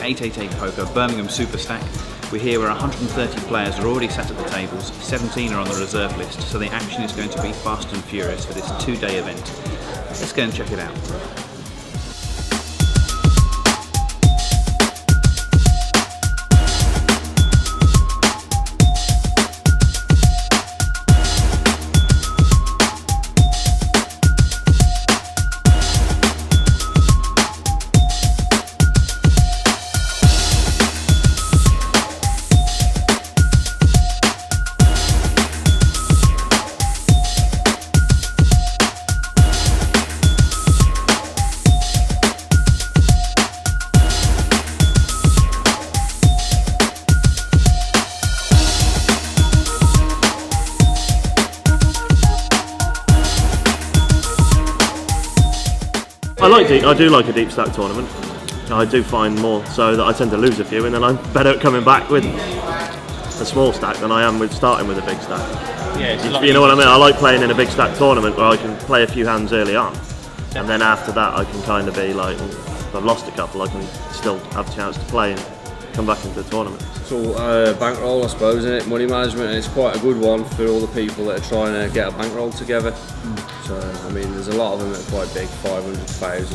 888Poker Birmingham SuperStack. We're here where 130 players are already sat at the tables, 17 are on the reserve list, so the action is going to be fast and furious for this two-day event. Let's go and check it out. I do like a deep stack tournament. I do find more so that I tend to lose a few, and then I'm better at coming back with a small stack than I am with starting with a big stack. Yeah, you know what I mean? I like playing in a big stack tournament where I can play a few hands early on, and then after that I can kind of be like, if I've lost a couple, I can still have a chance to play and come back into the tournament. So bankroll, I suppose, isn't it? Money management, and it's quite a good one for all the people that are trying to get a bankroll together. So I mean, there's a lot of them that are quite big, 500,000s,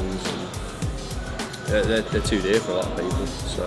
and they're too dear for a lot of people. So